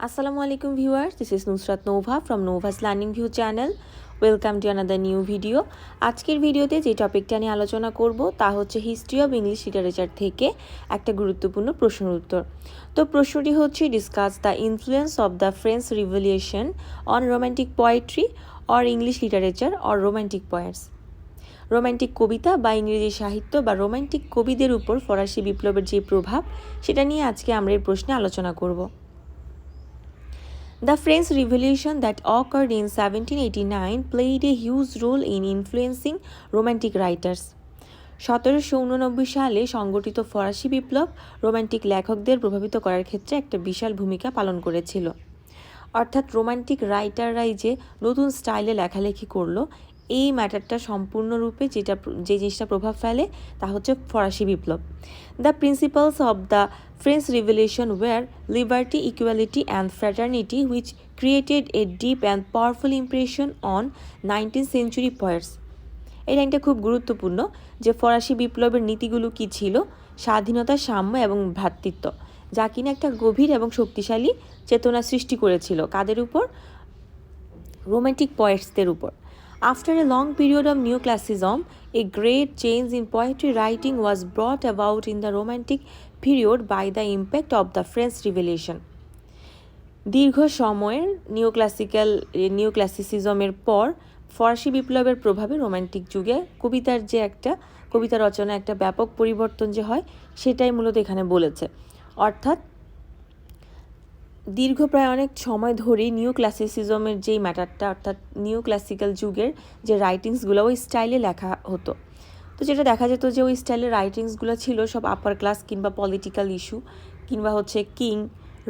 Assalamu alaikum viewers, this is Nusrat Nova from Nova's Learning View channel. Welcome to another new video. আজকের ভিডিওতে যে টপিকটা নিয়ে আলোচনা করব তা হচ্ছে হিস্ট্রি অফ ইংলিশ লিটারেচার থেকে একটা গুরুত্বপূর্ণ প্রশ্নের উত্তর। তো প্রশ্নটি হচ্ছে discuss the influence of the French revolution on romantic poetry or English literature or romantic poets. রোমান্টিক কবিতা বা ইংরেজি সাহিত্য বা রোমান্টিক কবিদের উপর ফরাসি বিপ্লবের যে প্রভাব সেটা নিয়ে আজকে আমরা এই প্রশ্নে আলোচনা করব। The French Revolution that occurred in 1789 played a huge role in influencing romantic writers. 1789 সালে সংগঠিত ফরাসি বিপ্লব রোমান্টিক লেখকদের প্রভাবিত করার ক্ষেত্রে একটা বিশাল ভূমিকা পালন করেছিল। অর্থাৎ রোমান্টিক রাইটাররাই যে নতুন স্টাইলে লেখালেখি করলো, এই ম্যাটারটা সম্পূর্ণরূপে যে জিনিসটা প্রভাব ফেলে তা হচ্ছে ফরাসি বিপ্লব। The principles of the French revolution were liberty, equality and fraternity which created a deep and powerful impression on 19th century poets। এই লাইনটা খুব গুরুত্বপূর্ণ যে ফরাসি বিপ্লবের নীতিগুলো কী ছিল, স্বাধীনতা, সাম্য এবং ভ্রাতৃত্ব, যা কিনা একটা গভীর এবং শক্তিশালী চেতনা সৃষ্টি করেছিল কাদের উপর? রোমান্টিক পয়েটসদের উপর। After a long period of neoclassicism, a great change in poetry writing was brought about in the Romantic period by the impact of the French Revolution. দীর্ঘ সময়ের নিওক্লাসিসিজমের পর ফরাসি বিপ্লবের প্রভাবে রোমান্টিক যুগে কবিতা রচনা একটা ব্যাপক পরিবর্তন যে হয় সেটাই মূলত এখানে বলেছে। অর্থাৎ দীর্ঘ প্রায় অনেক সময় ধরেই নিউ ক্লাসিসিজমের যেই ম্যাটারটা, অর্থাৎ নিউ ক্লাসিক্যাল যুগের যে রাইটিংসগুলো ওই স্টাইলে লেখা হতো। তো যেটা দেখা যেত যে ওই স্টাইলের রাইটিংসগুলো ছিল সব আপার ক্লাস কিংবা পলিটিক্যাল ইস্যু কিংবা হচ্ছে কিং,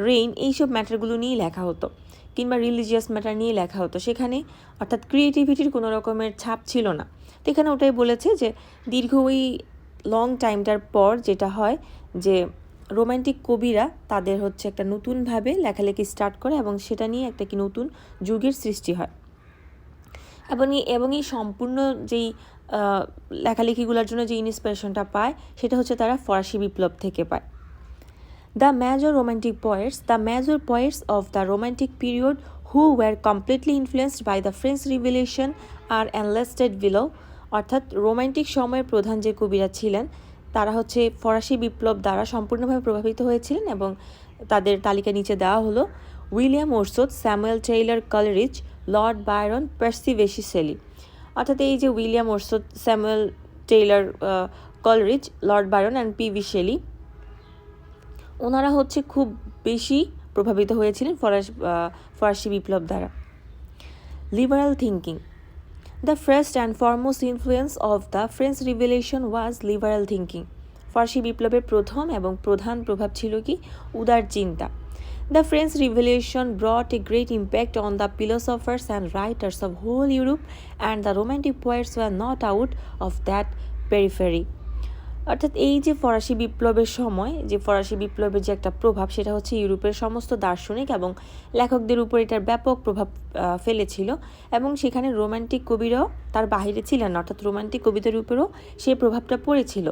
রেইন, এইসব ম্যাটারগুলো নিয়েই লেখা হতো, কিংবা রিলিজিয়াস ম্যাটার নিয়ে লেখা হতো। সেখানে অর্থাৎ ক্রিয়েটিভিটির কোনো রকমের ছাপ ছিল না। তো এখানে ওটাই বলেছে যে দীর্ঘ ওই লং টাইমটার পর যেটা হয় যে রোমান্টিক কবিরা তাদের হচ্ছে একটা নতুনভাবে লেখালেখি স্টার্ট করে এবং সেটা নিয়ে একটা কি নতুন যুগের সৃষ্টি হয়। এবং এই সম্পূর্ণ যেই লেখালেখিগুলোর জন্য যে ইন্সপিরেশনটা পায় সেটা হচ্ছে তারা ফরাসি বিপ্লব থেকে পায়। The major poets of the Romantic period who were completely influenced by the French Revolution are enlisted below। অর্থাৎ রোমান্টিক সময়ের প্রধান যে কবিরা ছিলেন তারা হচ্ছে ফরাসি বিপ্লব দ্বারা সম্পূর্ণভাবে প্রভাবিত হয়েছিলেন এবং তাদের তালিকা নিচে দেওয়া হলো: William Wordsworth, Samuel Taylor Coleridge, Lord Byron, Percy Bysshe Shelley. অর্থাৎ এই যে William Wordsworth, Samuel Taylor Coleridge, Lord Byron and P B. Shelley, ওনারা হচ্ছে খুব বেশি প্রভাবিত হয়েছিলেন ফরাসি বিপ্লব দ্বারা। Liberal thinking. The first and foremost influence of the French Revolution was liberal thinking। ফরাসি বিপ্লবের প্রথম এবং প্রধান প্রভাব ছিল কি? উদার চিন্তা। The French Revolution brought a great impact on the philosophers and writers of whole Europe, and the Romantic poets were not out of that periphery। অর্থাৎ এই যে ফরাসি বিপ্লবের সময় যে ফরাসি বিপ্লবের যে একটা প্রভাব সেটা হচ্ছে ইউরোপের সমস্ত দার্শনিক এবং লেখকদের উপর এটার ব্যাপক প্রভাব ফেলেছিল এবং সেখানে রোমান্টিক কবিরাও তার বাহিরে ছিলেন না, অর্থাৎ রোমান্টিক কবিদের উপরেও সেই প্রভাবটা পড়েছিল।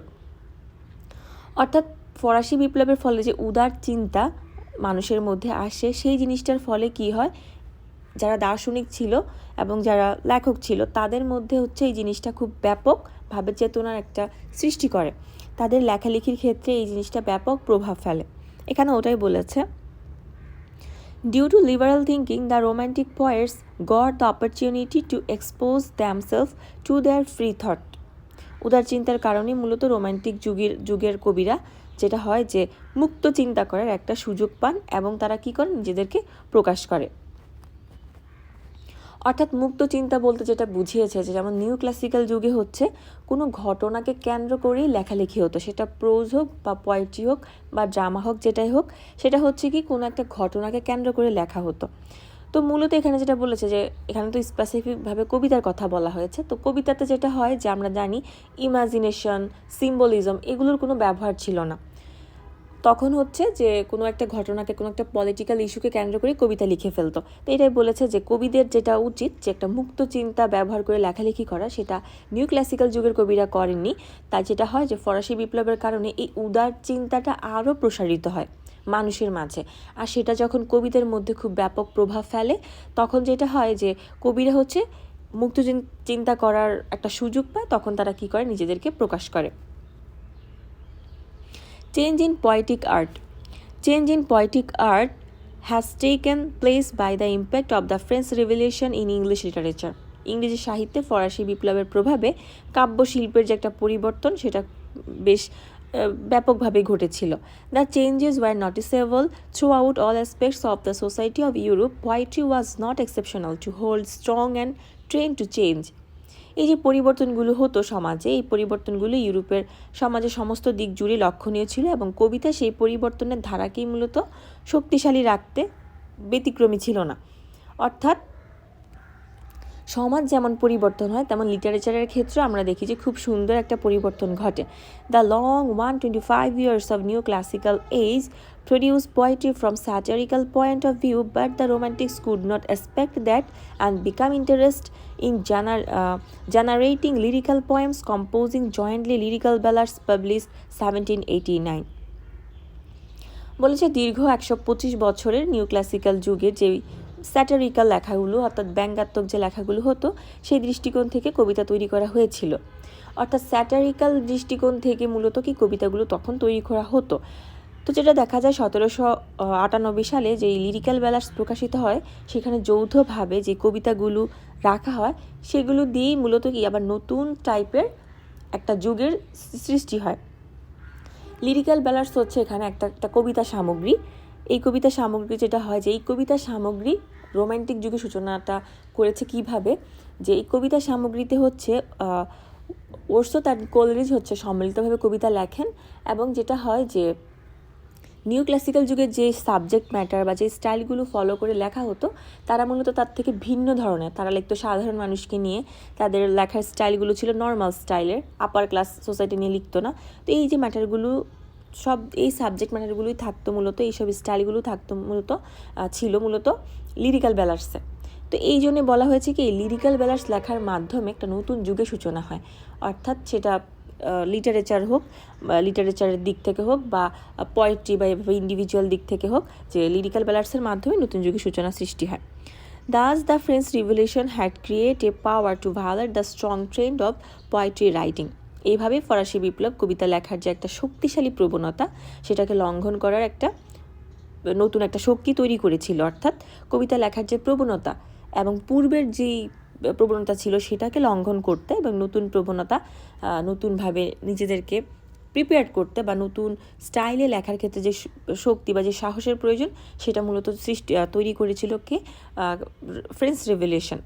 অর্থাৎ ফরাসি বিপ্লবের ফলে যে উদার চিন্তা মানুষের মধ্যে আসে সেই জিনিসটার ফলে কি হয়, যারা দার্শনিক ছিল এবং যারা লেখক ছিল তাদের মধ্যে হচ্ছে এই জিনিসটা খুব ব্যাপকভাবে চেতনার একটা সৃষ্টি করে, তাদের লেখালেখির ক্ষেত্রে এই জিনিসটা ব্যাপক প্রভাব ফেলে। এখানে ওটাই বলেছে, due to liberal thinking the romantic poets got the opportunity to expose themselves to their free thought. উদার চিন্তার কারণে মূলত রোমান্টিক যুগের কবিরা যেটা হয় যে মুক্ত চিন্তা করার একটা সুযোগ পান এবং তারা কি করে, নিজেদেরকে প্রকাশ করে। অর্থাৎ মুক্ত চিন্তা বলতে যেটা বুঝিয়েছে যে যেমন নিউ ক্লাসিক্যাল যুগে হচ্ছে কোনো ঘটনাকে কেন্দ্র করেই লেখালেখি হতো, সেটা প্রোজ হোক বা পোয়েট্রি হোক বা ড্রামা হোক, যেটাই হোক সেটা হচ্ছে কি কোনো একটা ঘটনাকে কেন্দ্র করে লেখা হতো। তো মূলত এখানে যেটা বলেছে যে এখানে তো স্পেসিফিকভাবে কবিতার কথা বলা হয়েছে, তো কবিতাতে যেটা হয় যে আমরা জানি ইমাজিনেশন, সিম্বলিজম এগুলোর কোনো ব্যবহার ছিল না। তখন হচ্ছে যে কোনো একটা ঘটনাকে, কোনো একটা পলিটিক্যাল ইস্যুকে কেন্দ্র করে কবিতা লিখে ফেলতো। তো এটাই বলেছে যে কবিদের যেটা উচিত যে একটা মুক্ত চিন্তা ব্যবহার করে লেখালেখি করা, সেটা নিউ ক্লাসিক্যাল যুগের কবিরা করেননি। তাই যেটা হয় যে ফরাসি বিপ্লবের কারণে এই উদার চিন্তাটা আরও প্রসারিত হয়, মানুষের মাঝে। আর সেটা যখন কবিদের মধ্যে খুব ব্যাপক প্রভাব ফেলে, তখন যেটা হয় যে কবিরা হচ্ছে মুক্ত চিন্তা করার একটা সুযোগ পায়, তখন তারা কী করে, নিজেদেরকে প্রকাশ করে। Change in poetic art. Change in poetic art has taken place by the impact of the French Revolution in English literature. ইংরেজি সাহিত্যে ফরাসি বিপ্লবের প্রভাবে কাব্যশিল্পের যে একটা পরিবর্তন, সেটা বেশ ব্যাপকভাবে ঘটেছিল। The changes were noticeable throughout all aspects of the society of Europe. Poetry was not exceptional to hold strong and train to change. এই যে পরিবর্তনগুলো হতো সমাজে, এই পরিবর্তনগুলো ইউরোপের সমাজের সমস্ত দিক জুড়ে লক্ষণীয় ছিল, এবং কবিতা সেই পরিবর্তনের ধারাকেই মূলত শক্তিশালী রাখতে ব্যতিক্রমী ছিল না। অর্থাৎ সমাজ যেমন পরিবর্তন হয়, তেমন লিটারেচারের ক্ষেত্রে আমরা দেখি যে খুব সুন্দর একটা পরিবর্তন ঘটে। The long 125 years of new classical age produced poetry from satirical point of view, but the romantics could not expect that and become interested in generating lyrical poems, composing jointly lyrical ballads published 1789. বলেছে দীর্ঘ 125 বছরের new classical যুগে যে satirical লেখাগুলো, অর্থাৎ ব্যঙ্গাত্মক যে লেখাগুলো হতো, সেই দৃষ্টিকোণ থেকে কবিতা তৈরি করা হয়েছিল। অর্থাৎ স্যাটারিক্যাল দৃষ্টিকোণ থেকে মূলত কি কবিতাগুলো তখন তৈরি করা হতো। তো যেটা দেখা যায় 1798 সালে যে লিরিক্যাল ব্যালান্স প্রকাশিত হয়, সেখানে যৌথভাবে যে কবিতাগুলো রাখা হয়, সেগুলো দিয়েই মূলত কি আবার নতুন টাইপের একটা যুগের সৃষ্টি হয়। লিরিক্যাল ব্যালান্স হচ্ছে এখানে একটা কবিতা সামগ্রী। এই কবিতা সামগ্রী যেটা হয়, যে এই কবিতা সামগ্রী রোম্যান্টিক যুগে সূচনাটা করেছে কিভাবে, যে এই কবিতা সামগ্রীতে হচ্ছে ওরসো তার কোলরিজ হচ্ছে সম্মিলিতভাবে কবিতা লেখেন, এবং যেটা হয় যে নিউ ক্লাসিক্যাল যুগের যে সাবজেক্ট ম্যাটার বা যে স্টাইলগুলো ফলো করে লেখা হতো, তারা মূলত তার থেকে ভিন্ন ধরনের। তারা লিখতো সাধারণ মানুষকে নিয়ে, তাদের লেখার স্টাইলগুলো ছিল নর্মাল স্টাইলের, আপার ক্লাস সোসাইটি নিয়ে লিখতো না। তো এই যে ম্যাটারগুলো সব, এই সাবজেক্ট ম্যাটারগুলোই থাকতো মূলত, এইসব স্টাইলগুলো থাকতো মূলত, ছিল মূলত লিরিক্যাল ব্যালান্সে। তো এই জন্যে বলা হয়েছে কি, লিরিক্যাল ব্যালান্স লেখার মাধ্যমে একটা নতুন যুগের সূচনা হয়। অর্থাৎ সেটা লিটারেচার হোক, লিটারেচারের দিক থেকে হোক, বা পোয়েট্রি বা ইন্ডিভিজুয়াল দিক থেকে হোক, যে লিরিক্যাল ব্যালান্সের মাধ্যমে নতুন যুগের সূচনা সৃষ্টি হয়। Thus, the French Revolution had created a power to violate the strong trend of poetry writing. এইভাবে ফরাসি বিপ্লব কবিতা লেখার যে একটা শক্তিশালী প্রবণতা, সেটাকে লঙ্ঘন করার একটা নতুন একটা শক্তি তৈরি করেছিল। অর্থাৎ কবিতা লেখার যে প্রবণতা এবং পূর্বের যেই প্রবণতা ছিল, সেটাকে লঙ্ঘন করতে এবং নতুন প্রবণতা, নতুনভাবে নিজেদেরকে প্রিপেয়ার করতে বা নতুন স্টাইলে লেখার ক্ষেত্রে যে শক্তি বা যে সাহসের প্রয়োজন, সেটা মূলত তৈরি করেছিল কে, French revolution.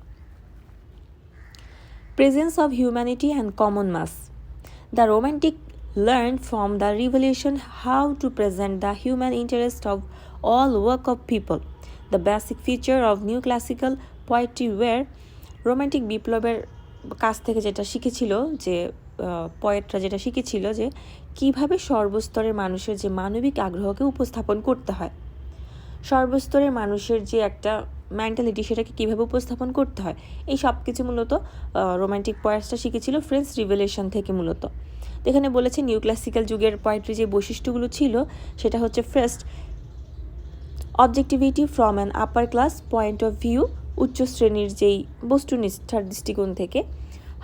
Presence of humanity and common mass. The romantic learned from the revolution how to present the human interest of all work of people. The basic feature of new classical poetry were romantic বিপ্লবের কাছ থেকে যেটা শিখেছিল, যে পয়েটরা যেটা শিখেছিল, যে কিভাবে সর্বস্তরের মানুষের যে মানবিক আগ্রহকে উপস্থাপন করতে হয়, সর্বস্তরের মানুষের যে একটা মেন্টালিটি, সেটাকে কীভাবে উপস্থাপন করতে হয়, এই সব কিছু মূলত রোম্যান্টিক পয়েটসটা শিখেছিল ফ্রেঞ্চ রিভলিউশন থেকে মূলত। এখানে বলেছে নিউ ক্লাসিক্যাল যুগের পোয়েট্রি যে বৈশিষ্ট্যগুলো ছিল, সেটা হচ্ছে first, objectivity from an upper class point of view, উচ্চ শ্রেণীর যেই বস্তুনিষ্ঠার দৃষ্টিকোণ থেকে।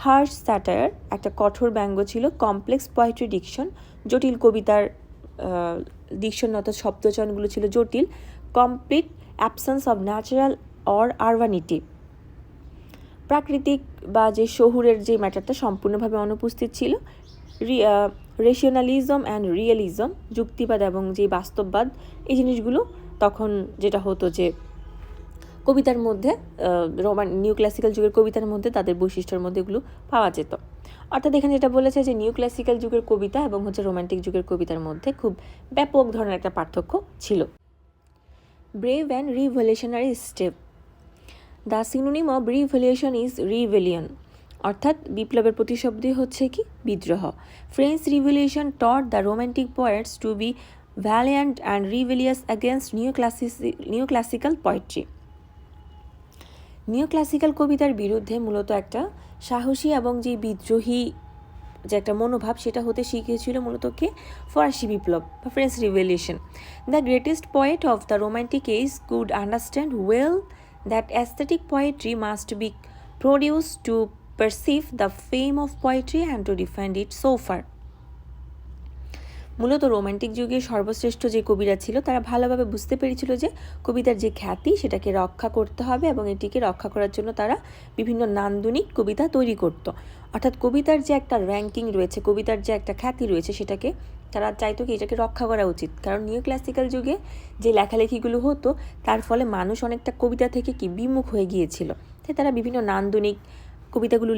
হার্শ স্যাটায়ার, একটা কঠোর ব্যঙ্গ ছিল। কমপ্লেক্স পোয়েট্রি ডিকশন, জটিল কবিতার ডিকশন অর্থাৎ শব্দচয়নগুলো ছিল জটিল। Complete absence of natural or urbanity, প্রাকৃতিক বা যে শহুরের যে ম্যাটারটা সম্পূর্ণভাবে অনুপস্থিত ছিল। রেশনালিজম অ্যান্ড রিয়েলিজম, যুক্তিবাদ এবং যে বাস্তববাদ, এই জিনিসগুলো তখন যেটা হতো যে কবিতার মধ্যে, নিউ ক্লাসিক্যাল যুগের কবিতার মধ্যে তাদের বৈশিষ্ট্যের মধ্যে এগুলো পাওয়া যেত। অর্থাৎ এখানে যেটা বলেছে যে নিউ ক্লাসিক্যাল যুগের কবিতা এবং রোম্যান্টিক যুগের কবিতার মধ্যে খুব ব্যাপক ধরনের একটা পার্থক্য ছিল। Brave and revolutionary step. The synonym of revolution is rebellion, অর্থাৎ বিপ্লবের প্রতিশব্দই হচ্ছে কি, বিদ্রোহ। French revolution taught the romantic poets to be valiant and rebellious against new classical poetry. New classical কবিতার বিরুদ্ধে মূলত একটা সাহসী এবং যে বিদ্রোহী যে একটা মনোভাব সেটা হতে শিখিয়েছিল মূলত কে ফরাসি বিপ্লব বা French revolution the greatest poet of the romantic age could understand well that aesthetic poetry must be produce to perceive the fame of poetry and to defend it so far মূলত রোমান্টিক যুগে সর্বশ্রেষ্ঠ যে কবিরা ছিল তারা ভালোভাবে বুঝতে পেরেছিল যে কবিতার যে খ্যাতি সেটাকে রক্ষা করতে হবে এবং এটিকে রক্ষা করার জন্য তারা বিভিন্ন নান্দনিক কবিতা তৈরি করত অর্থাৎ কবিতার যে একটা র্যাঙ্কিং রয়েছে কবিতার যে একটা খ্যাতি রয়েছে সেটাকে তারা চাইতো কি এটাকে রক্ষা করা উচিত কারণ নিউ ক্লাসিক্যাল যুগে যে লেখালেখিগুলো হতো তার ফলে মানুষ অনেকটা কবিতা থেকে কি বিমুখ হয়ে গিয়েছিল তাই তারা বিভিন্ন নান্দনিক কবিতাগুলো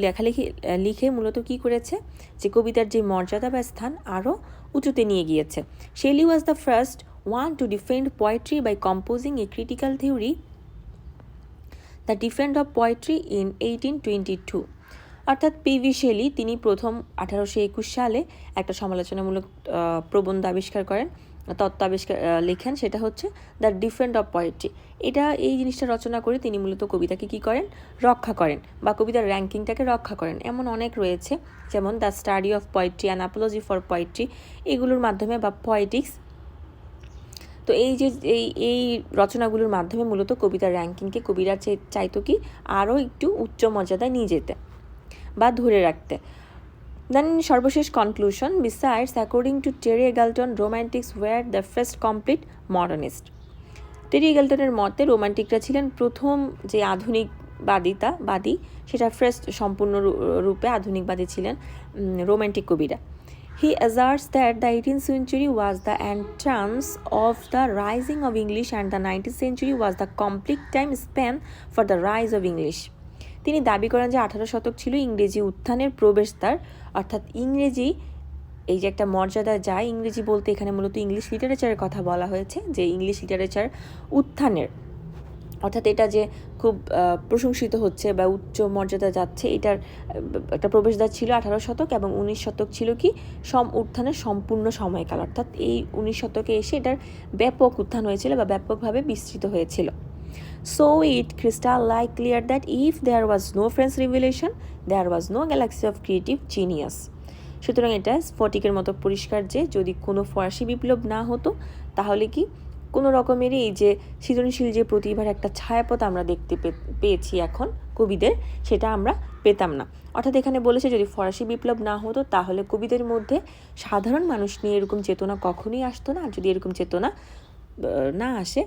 লিখে মূলত কী করেছে যে কবিতার যে মর্যাদা বা স্থান আরও উঁচুতে নিয়ে গিয়েছে Shelley was the first one to defend poetry by composing a critical theory the defend of poetry in 1822 অর্থাৎ পিভি শেলি তিনি প্রথম 1821 সালে একটা সমালোচনামূলক প্রবন্ধ আবিষ্কার করেন তত্ত্ব লেখেন সেটা হচ্ছে দ্য ডিফেন্ড অফ পোয়েট্রি এই জিনিসটা রচনা করে তিনি মূলত কবিতাকে কী করেন রক্ষা করেন বা কবিতার র্যাঙ্কিংটাকে রক্ষা করেন এমন অনেক রয়েছে যেমন the study of poetry and Apology for poetry এগুলোর মাধ্যমে বা পয়েটিক্স তো এই রচনাগুলোর মাধ্যমে মূলত কবিতার র্যাঙ্কিংকে কবিরা চাইতো কি আরও একটু উচ্চ মর্যাদায় নিয়ে যেতে বা ধরে রাখতে দেন সর্বশেষ conclusion besides according to Terry Eagleton romantics were the first complete modernist Terry এগালটনের মতে রোম্যান্টিকরা ছিলেন প্রথম যে আধুনিকবাদী সেটা ফার্স্ট সম্পূর্ণ রূপে আধুনিকবাদী ছিলেন রোম্যান্টিক কবিরা he asserts that the 18th century was the entrance of the rising of English and the 19th century was the complete time span for the rise of English তিনি দাবি করেন যে 18 শতক ছিল ইংরেজি উত্থানের প্রবেশদ্বার অর্থাৎ ইংরেজি এই যে একটা মর্যাদা যায় ইংরেজি বলতে এখানে মূলত ইংলিশ লিটারেচারের কথা বলা হয়েছে যে ইংলিশ লিটারেচার উত্থানের অর্থাৎ এটা যে খুব প্রশংসিত হচ্ছে বা উচ্চ মর্যাদা যাচ্ছে এটার একটা প্রবেশদ্বার ছিল 18 শতক এবং 19 শতক ছিল কি উত্থানের সম্পূর্ণ সময়কাল অর্থাৎ এই 19 শতকে এসে এটার ব্যাপক উত্থান হয়েছিল বা ব্যাপকভাবে বিস্তৃত হয়েছিল So it crystal-like clear that if there was no French Revolution, there was no galaxy of creative genius. সুতরাং এটা স্ফটিকের মতো পরিষ্কার যে যদি কোনো ফরাসি বিপ্লব না হতো তাহলে কি কোনো রকমেরই এই যে সৃজনশীল যে প্রতিভার একটা ছায়াপথ আমরা দেখতে পেয়েছি এখন কবিদের সেটা আমরা পেতাম না অর্থাৎ এখানে বলেছে যদি ফরাসি বিপ্লব না হতো তাহলে কবিদের মধ্যে সাধারণ মানুষ নিয়ে এরকম চেতনা কখনোই আসতো না আর যদি এরকম চেতনা না আসে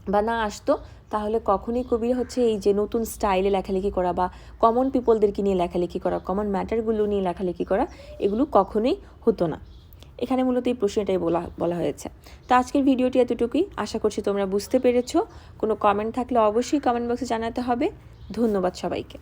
বা না আসতো তাহলে কখনোই কবিরা হচ্ছে এই যে নতুন স্টাইলে লেখালেখি করা বা কমন পিপলদেরকে নিয়ে লেখালেখি করা কমন ম্যাটারগুলো নিয়ে লেখালেখি করা এগুলো কখনোই হতো না এখানে মূলত এই প্রশ্নটাই বলা হয়েছে তো আজকের ভিডিওটি এতটুকুই আশা করছি তোমরা বুঝতে পেরেছো কোনো কমেন্ট থাকলে অবশ্যই কমেন্ট বক্সে জানাতে হবে ধন্যবাদ সবাইকে